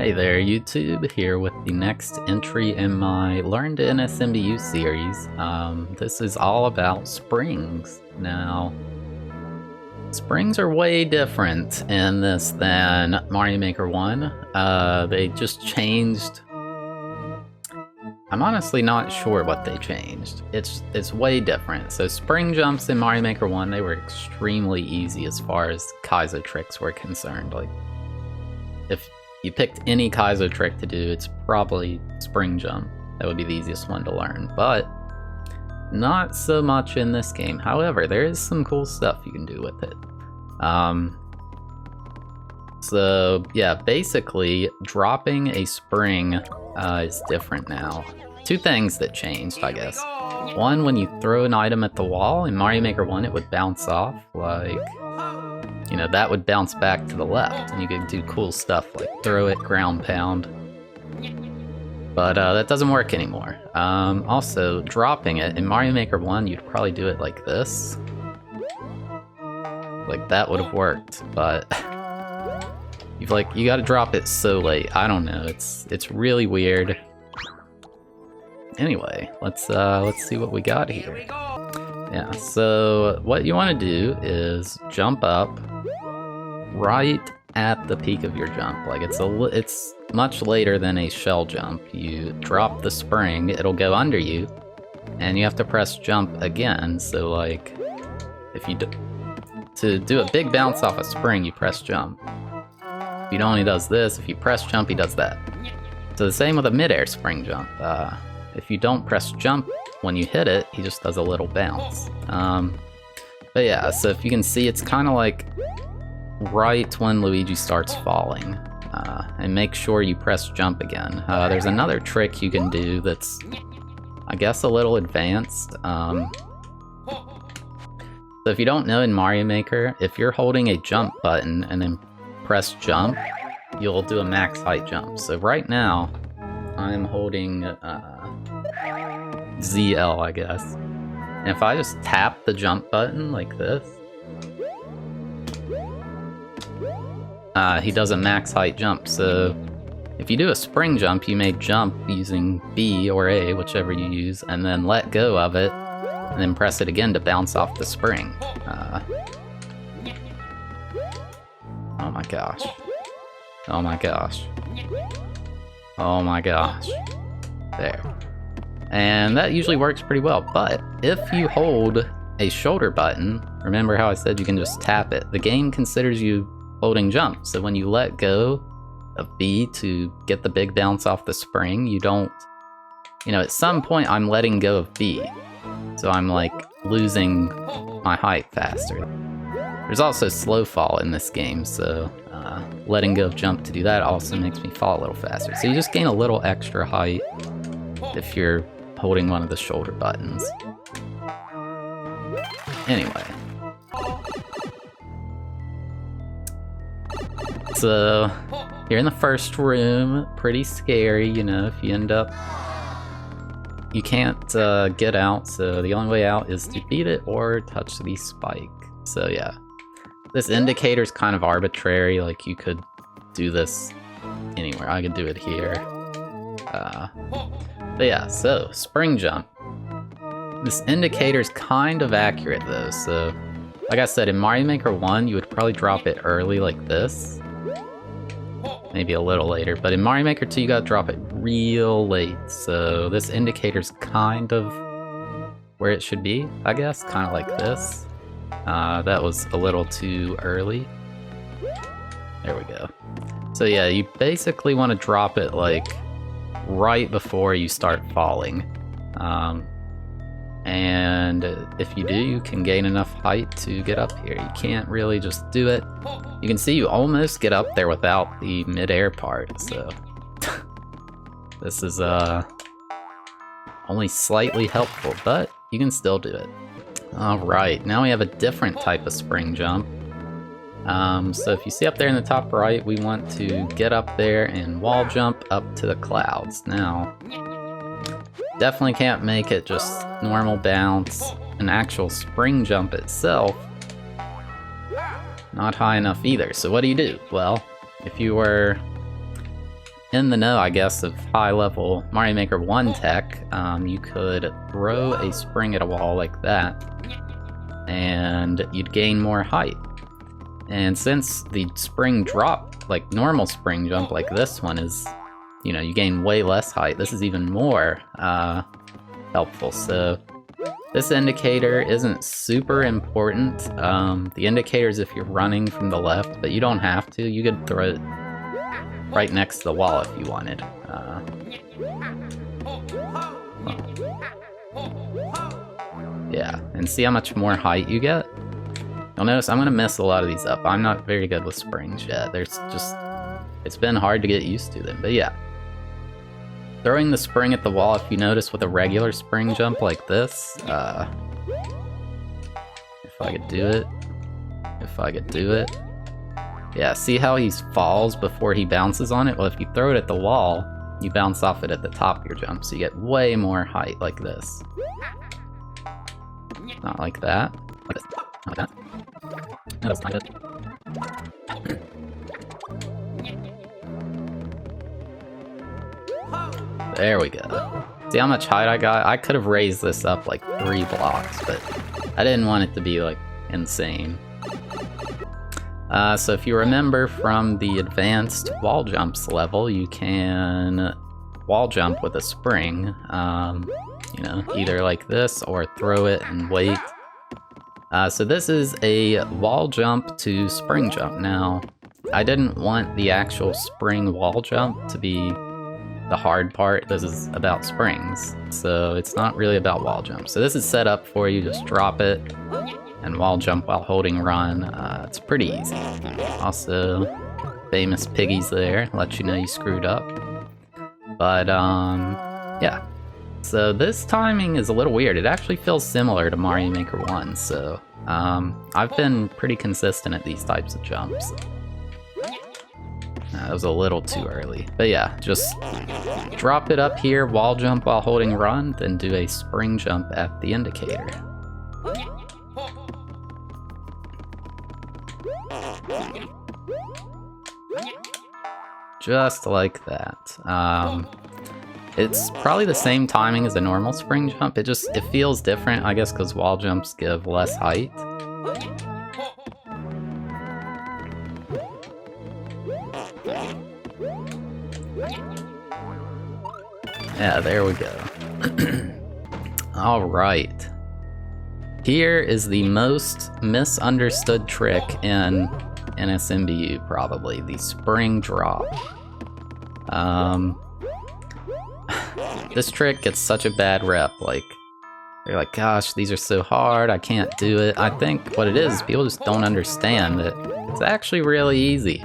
Hey there YouTube, here with the next entry in my Learn to NSMBU series. This is all about springs. Now, springs are way different in this than Mario Maker 1. They just changed. I'm honestly not sure what they changed. It's way different. So spring jumps in Mario Maker 1, they were extremely easy as far as Kaizo tricks were concerned. Like, if you picked any Kaizo trick to do, it's probably spring jump. That would be the easiest one to learn, but not so much in this game. However, there is some cool stuff you can do with it. So yeah, basically dropping a spring is different now. Two things that changed, I guess. One, when you throw an item at the wall, in Mario Maker 1 it would bounce off, like, you know, that would bounce back to the left, and you could do cool stuff like throw it, ground pound. But that doesn't work anymore. Also, dropping it, in Mario Maker 1 you'd probably do it like this. Like, that would have worked, but you gotta drop it so late. I don't know, it's really weird. Anyway, let's see what we got here. Yeah, so what you want to do is jump up right at the peak of your jump. Like, it's much later than a shell jump. You drop the spring, it'll go under you, and you have to press jump again. So like, if you to do a big bounce off a spring, you press jump. He only does this. If you press jump, he does that. So the same with a mid-air spring jump. If you don't press jump when you hit it, he just does a little bounce. But yeah, so if you can see, it's kind of like right when Luigi starts falling. And make sure you press jump again. There's another trick you can do that's, I guess, a little advanced. So if you don't know, in Mario Maker, if you're holding a jump button and then press jump, you'll do a max height jump. So right now, I'm holding ZL, I guess. And if I just tap the jump button like this, he does a max height jump. So if you do a spring jump, you may jump using B or A, whichever you use, and then let go of it, and then press it again to bounce off the spring. Oh my gosh. Oh my gosh. Oh my gosh. There. And that usually works pretty well, but if you hold a shoulder button, remember how I said you can just tap it, the game considers you holding jump. So when you let go of B to get the big bounce off the spring, you don't, you know, at some point I'm letting go of B. So I'm like losing my height faster. There's also slow fall in this game, so letting go of jump to do that also makes me fall a little faster. So you just gain a little extra height if you're holding one of the shoulder buttons. Anyway. So, you're in the first room, pretty scary, you know, if you end up... You can't get out, so the only way out is to beat it or touch the spike. So yeah. This indicator's kind of arbitrary, like you could do this anywhere. I could do it here. But yeah, so, spring jump. This indicator's kind of accurate though, so like I said, in Mario Maker 1, you would probably drop it early like this. Maybe a little later, but in Mario Maker 2, you gotta drop it real late, so this indicator's kind of where it should be, I guess, kind of like this. That was a little too early. There we go. So yeah, you basically want to drop it like right before you start falling. And if you do, you can gain enough height to get up here. You can't really just do it. You can see you almost get up there without the mid-air part, so this is only slightly helpful, but you can still do it. Alright, now we have a different type of spring jump. So if you see up there in the top right, we want to get up there and wall jump up to the clouds. Now, definitely can't make it just normal bounce. An actual spring jump itself, not high enough either. So what do? Well, if you were in the know, I guess, of high-level Mario Maker 1 tech, you could throw a spring at a wall like that, and you'd gain more height. And since the spring drop, like normal spring jump like this one is, you know, you gain way less height, this is even more helpful. So this indicator isn't super important. The indicator is if you're running from the left, but you don't have to. You could throw it right next to the wall if you wanted. Yeah, and see how much more height you get? You'll notice I'm gonna mess a lot of these up. I'm not very good with springs yet. It's been hard to get used to them, but yeah. Throwing the spring at the wall, if you notice with a regular spring jump like this, if I could do it. Yeah, see how he falls before he bounces on it? Well, if you throw it at the wall, you bounce off it at the top of your jump, so you get way more height like this. Not like that. Like that. No, that's not good. There we go. See how much height I got? I could have raised this up like 3 blocks, but I didn't want it to be like insane. So if you remember from the advanced wall jumps level, you can wall jump with a spring. You know, either like this or throw it and wait. So this is a wall jump to spring jump. Now, I didn't want the actual spring wall jump to be the hard part. This is about springs, so it's not really about wall jump. So this is set up for you, just drop it and wall jump while holding run. It's pretty easy. Also, famous piggies there, let you know you screwed up. But yeah. So this timing is a little weird. It actually feels similar to Mario Maker 1, so I've been pretty consistent at these types of jumps. That was a little too early. But yeah, just drop it up here, wall jump while holding run, then do a spring jump at the indicator. Just like that. It's probably the same timing as a normal spring jump. It feels different, I guess, because wall jumps give less height. Yeah, there we go. Alright. Here is the most misunderstood trick in NSMBU, probably. The spring drop. This trick gets such a bad rep, like, they're like, gosh, these are so hard, I can't do it. I think what it is, people just don't understand that it's actually really easy.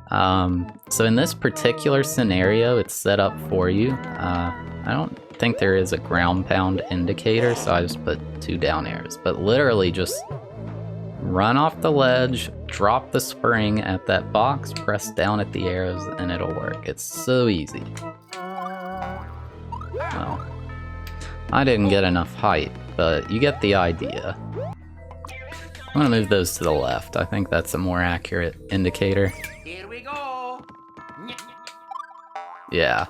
So in this particular scenario, it's set up for you. I don't think there is a ground pound indicator, so I just put 2 down arrows. But literally just run off the ledge, drop the spring at that box, press down at the arrows, and it'll work. It's so easy. Well, I didn't get enough height, but you get the idea. I'm gonna move those to the left. I think that's a more accurate indicator. Here we go. Yeah.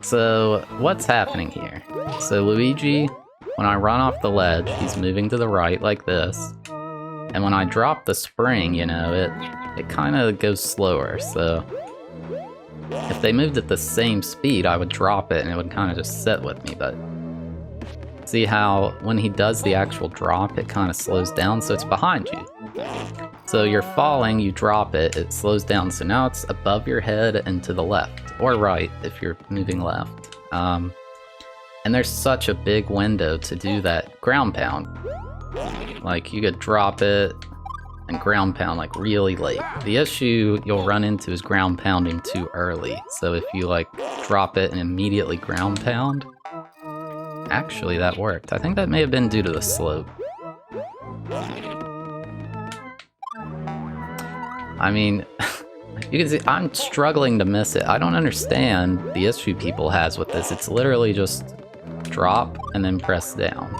So, what's happening here? So Luigi, when I run off the ledge, he's moving to the right like this. And when I drop the spring, you know, it kind of goes slower, so if they moved at the same speed, I would drop it and it would kind of just sit with me, but see how when he does the actual drop, it kind of slows down, so it's behind you. So you're falling, you drop it, it slows down, so now it's above your head and to the left, or right if you're moving left. And there's such a big window to do that ground pound. Like, you could drop it and ground pound like really late. The issue you'll run into is ground pounding too early. So if you like drop it and immediately ground pound, actually that worked. I think that may have been due to the slope. I mean, you can see I'm struggling to miss it. I don't understand the issue people has with this. It's literally just drop and then press down.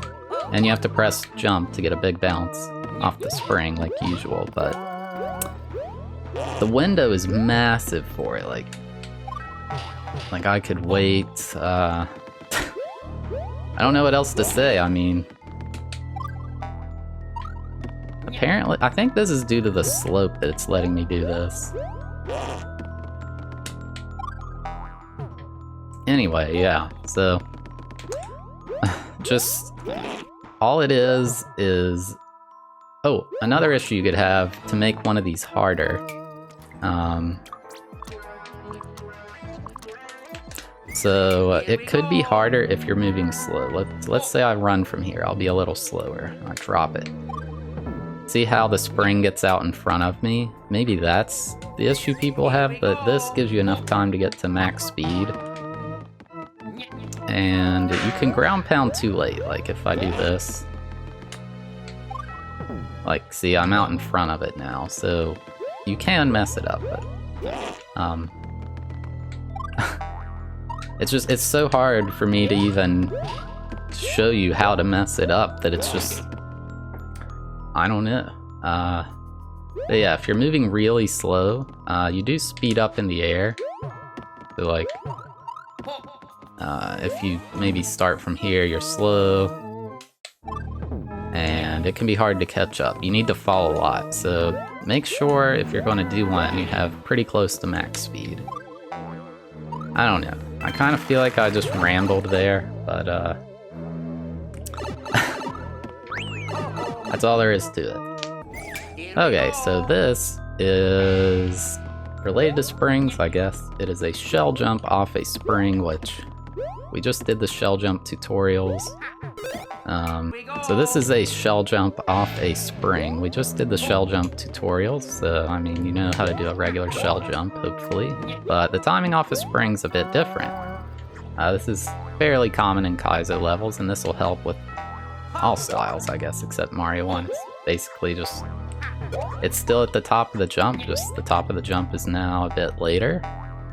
And you have to press jump to get a big bounce off the spring like usual, but the window is massive for it. Like, Like, I could wait, I don't know what else to say, I mean... Apparently, I think this is due to the slope that it's letting me do this. Anyway, yeah, so... just... all it is... Oh, another issue you could have to make one of these harder. So it could be harder if you're moving slow. Let's say I run from here. I'll be a little slower. I drop it. See how the spring gets out in front of me? Maybe that's the issue people have, but this gives you enough time to get to max speed. And you can ground pound too late, like if I do this. Like, see, I'm out in front of it now, so you can mess it up, but... it's so hard for me to even show you how to mess it up that it's just... I don't know. But yeah, if you're moving really slow, you do speed up in the air. So like, if you maybe start from here, you're slow. And it can be hard to catch up. You need to fall a lot, so make sure if you're going to do one, you have pretty close to max speed. I don't know. I kind of feel like I just rambled there, but that's all there is to it. Okay, so this is related to springs, I guess. It is a shell jump off a spring, which we just did the shell jump tutorials. So this is a shell jump off a spring. We just did the shell jump tutorials, so I mean, you know how to do a regular shell jump, hopefully. But the timing off a spring's a bit different. This is fairly common in Kaizo levels, and this will help with all styles, I guess, except Mario 1. It's basically just... it's still at the top of the jump, just the top of the jump is now a bit later.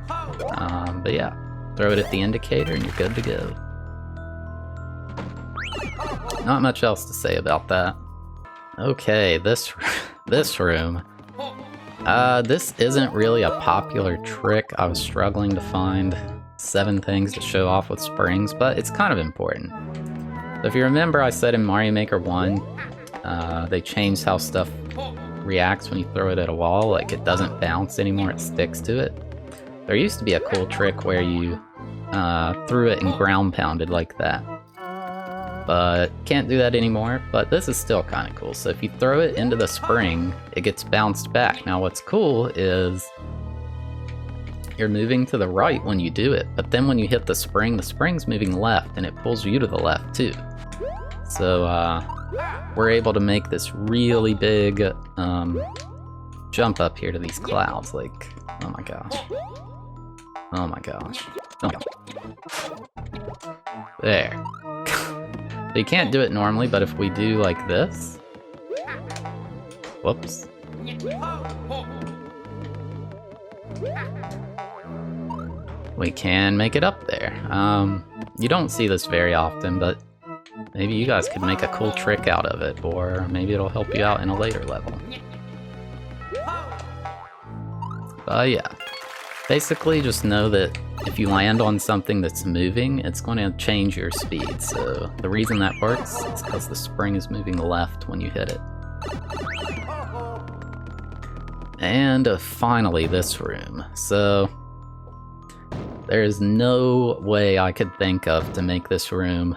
But yeah, throw it at the indicator and you're good to go. Not much else to say about that. Okay, this room. This isn't really a popular trick. I was struggling to find 7 things to show off with springs, but it's kind of important. So if you remember, I said in Mario Maker 1, they changed how stuff reacts when you throw it at a wall. Like, it doesn't bounce anymore, it sticks to it. There used to be a cool trick where you threw it and ground pounded like that. But can't do that anymore, but this is still kind of cool. So if you throw it into the spring, it gets bounced back. Now what's cool is you're moving to the right when you do it, but then when you hit the spring's moving left, and it pulls you to the left too. So we're able to make this really big jump up here to these clouds. Like, oh my gosh. Oh my gosh. Oh my gosh. There. So you can't do it normally, but if we do like this... Whoops. We can make it up there. You don't see this very often, but maybe you guys could make a cool trick out of it, or maybe it'll help you out in a later level. Yeah. Basically, just know that if you land on something that's moving, it's going to change your speed. So the reason that works is because the spring is moving left when you hit it. And finally, this room. So there is no way I could think of to make this room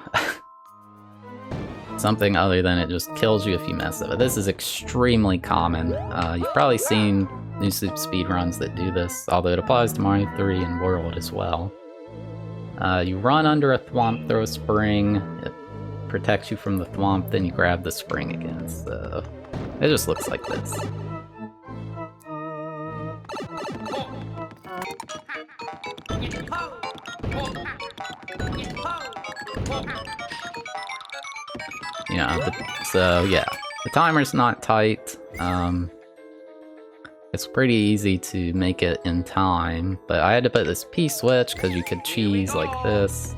something other than it just kills you if you mess up. This is extremely common. You've probably seen New Super speedruns that do this, although it applies to Mario 3 and World as well. You run under a thwomp, throw a spring, it protects you from the thwomp, then you grab the spring again. So it just looks like this. Yeah, so yeah, the timer's not tight. It's pretty easy to make it in time, but I had to put this P-switch because you could cheese like this.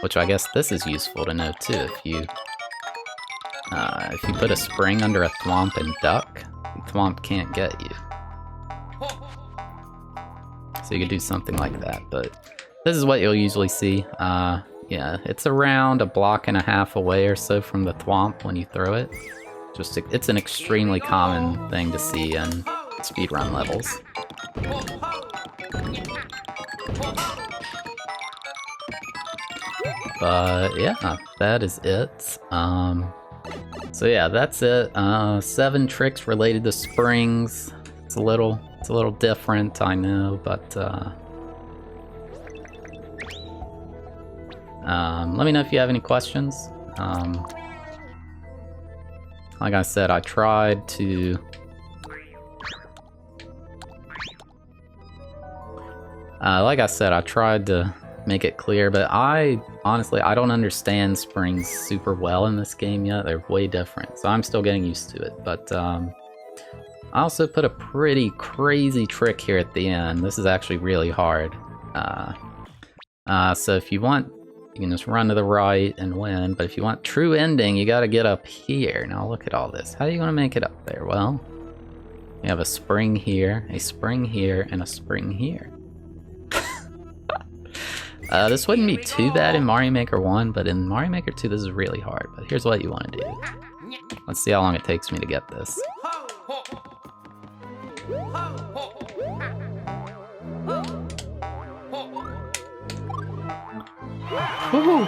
Which I guess this is useful to know too. If you put a spring under a thwomp and duck, the thwomp can't get you. So you could do something like that, but this is what you'll usually see. Yeah, it's around a block and a half away or so from the thwomp when you throw it. It's an extremely common thing to see in speedrun levels. But yeah, that is it. So yeah, that's it. 7 tricks related to springs. It's a little different, I know, but let me know if you have any questions. Like I said, I tried to make it clear, but honestly, I don't understand springs super well in this game yet. They're way different, so I'm still getting used to it. But I also put a pretty crazy trick here at the end. This is actually really hard. So if you want, you can just run to the right and win, but if you want true ending, you gotta get up here. Now look at all this. How are you gonna make it up there? Well, you have a spring here, and a spring here. This wouldn't be too bad in Mario Maker 1, but in Mario Maker 2 this is really hard. But here's what you want to do. Let's see how long it takes me to get this. Woohoo!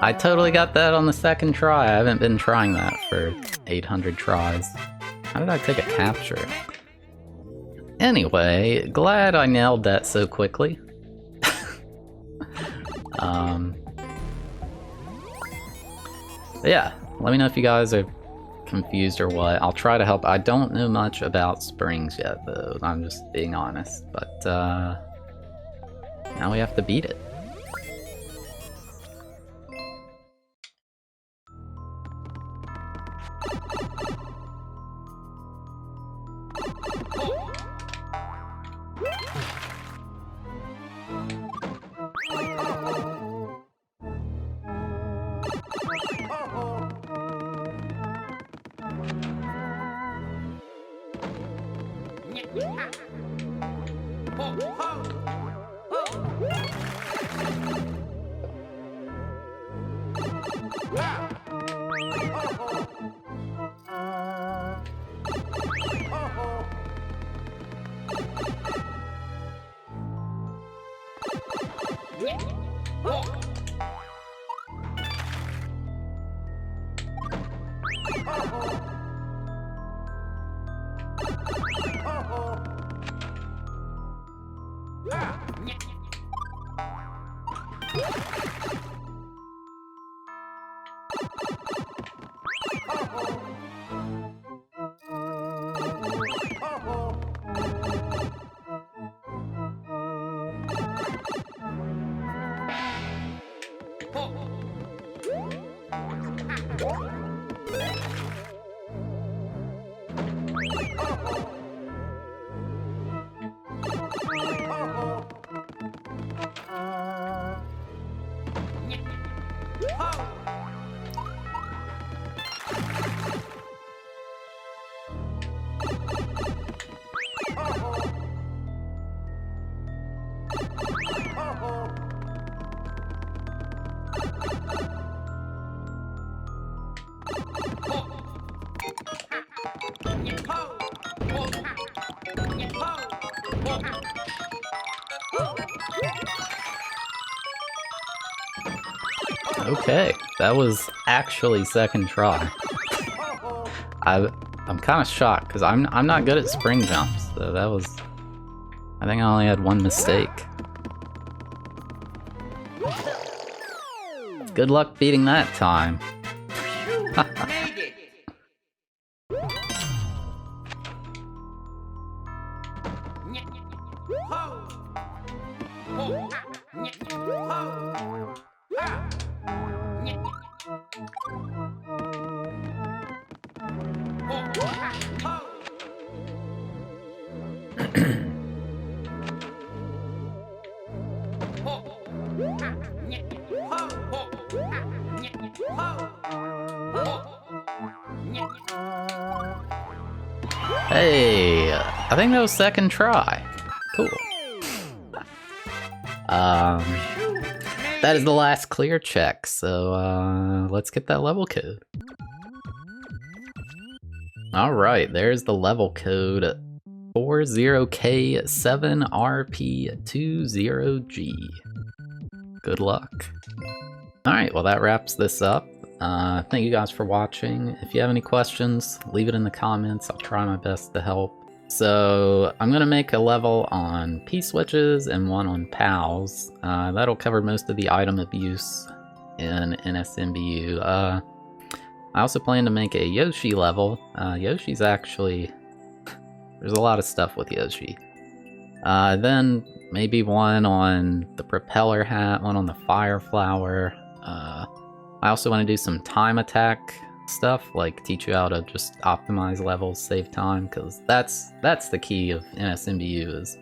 I totally got that on the second try. I haven't been trying that for 800 tries. How did I take a capture? Anyway, glad I nailed that so quickly. Yeah, let me know if you guys are confused or what. I'll try to help. I don't know much about springs yet, though. I'm just being honest. But now we have to beat it. Okay, that was actually second try. I'm kind of shocked because I'm not good at spring jumps. So that was, I think I only had one mistake. Good luck beating that time. Hey, I think that was second try. Cool. That is the last clear check, so let's get that level code. Alright, there's the level code 40K7RP20G. Good luck. Alright, well that wraps this up. Thank you guys for watching. If you have any questions, leave it in the comments. I'll try my best to help. So I'm gonna make a level on P-switches and one on PALs. That'll cover most of the item abuse in NSMBU. I also plan to make a Yoshi level. Yoshi's actually... there's a lot of stuff with Yoshi. Then maybe one on the propeller hat, one on the fire flower. I also want to do some time attack stuff, like teach you how to just optimize levels, save time, because that's the key of NSMBU is,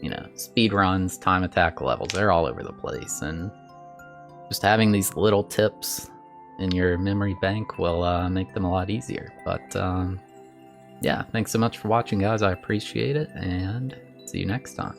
you know, speed runs, time attack levels. They're all over the place, and just having these little tips in your memory bank will make them a lot easier. But yeah, thanks so much for watching, guys. I appreciate it, and see you next time.